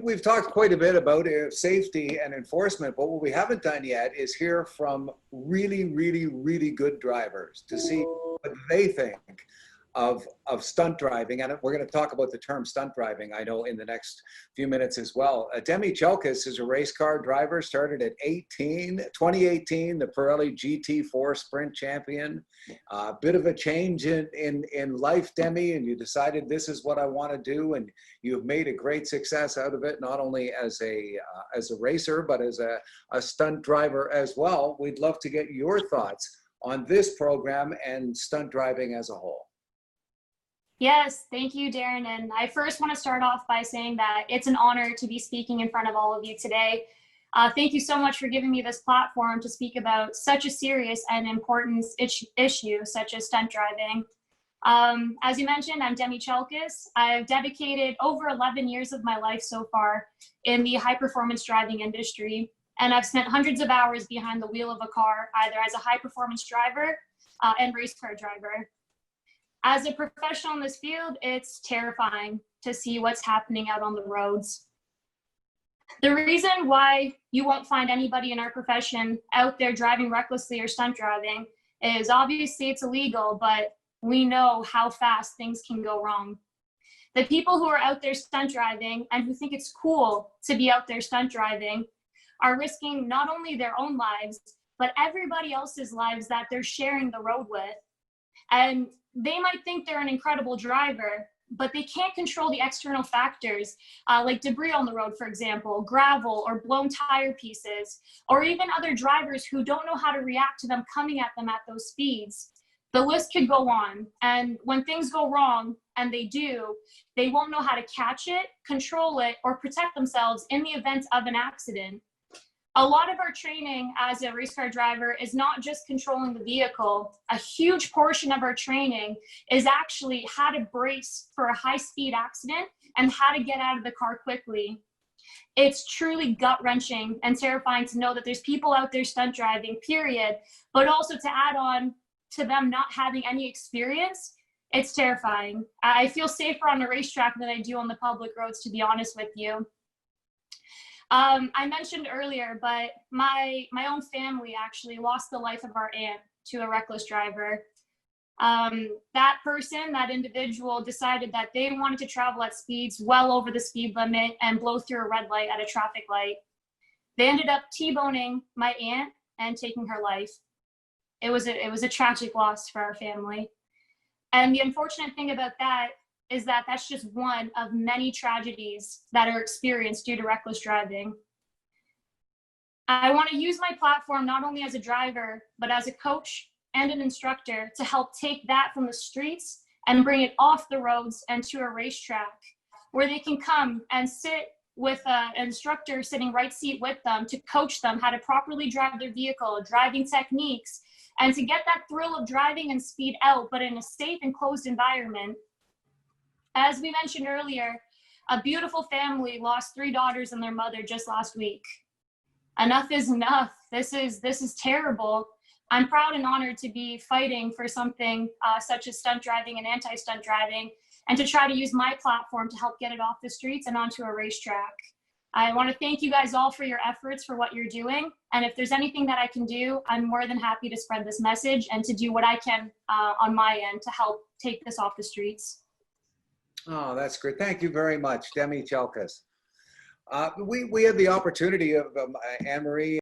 We've talked quite a bit about safety and enforcement, but what we haven't done yet is hear from really good drivers to see what they think of stunt driving. And we're going to talk about the term stunt driving, I know, in the next few minutes as well. Demi Chelkis is a race car driver, started at 2018, the Pirelli GT4 Sprint champion. A bit of a change in life, Demi, and you decided this is what I want to do, and you've made a great success out of it, not only as a racer, but as a stunt driver as well. We'd love to get your thoughts on this program and stunt driving as a whole. Yes, thank you, Darren. And I first want to start off by saying that it's an honor to be speaking in front of all of you today. Thank you so much for giving me this platform to speak about such a serious and important issue such as stunt driving. As you mentioned, I'm Demi Chelkis. I've dedicated over 11 years of my life so far in the high-performance driving industry, and I've spent hundreds of hours behind the wheel of a car, either as a high-performance driver and race car driver. As a professional in this field, it's terrifying to see what's happening out on the roads. The reason why you won't find anybody in our profession out there driving recklessly or stunt driving is obviously it's illegal, but we know how fast things can go wrong. The people who are out there stunt driving and who think it's cool to be out there stunt driving are risking not only their own lives, but everybody else's lives that they're sharing the road with. And they might think they're an incredible driver, but they can't control the external factors like debris on the road, for example, gravel or blown tire pieces, or even other drivers who don't know how to react to them coming at them at those speeds. The list could go on. And when things go wrong, and they do, they won't know how to catch it, control it, or protect themselves in the event of an accident. A lot of our training as a race car driver is not just controlling the vehicle. A huge portion of our training is actually how to brace for a high-speed accident and how to get out of the car quickly. It's truly gut-wrenching and terrifying to know that there's people out there stunt driving, period, but also to add on to them not having any experience, it's terrifying. I feel safer on a racetrack than I do on the public roads, to be honest with you. I mentioned earlier, but my own family actually lost the life of our aunt to a reckless driver. That person, that individual, decided that they wanted to travel at speeds well over the speed limit and blow through a red light at a traffic light. They ended up T-boning my aunt and taking her life. It was a tragic loss for our family. And the unfortunate thing about that is that that's just one of many tragedies that are experienced due to reckless driving. I want to use my platform not only as a driver, but as a coach and an instructor to help take that from the streets and bring it off the roads and to a racetrack where they can come and sit with an instructor sitting right seat with them to coach them how to properly drive their vehicle, driving techniques, and to get that thrill of driving and speed out, but in a safe and closed environment. As we mentioned earlier, a beautiful family lost 3 daughters and their mother just last week. Enough is enough. This is terrible. I'm proud and honored to be fighting for something such as stunt driving and anti-stunt driving, and to try to use my platform to help get it off the streets and onto a racetrack. I want to thank you guys all for your efforts, for what you're doing. And if there's anything that I can do, I'm more than happy to spread this message and to do what I can on my end to help take this off the streets. Oh, that's great. Thank you very much, Demi Chelkis. We had the opportunity of Anne-Marie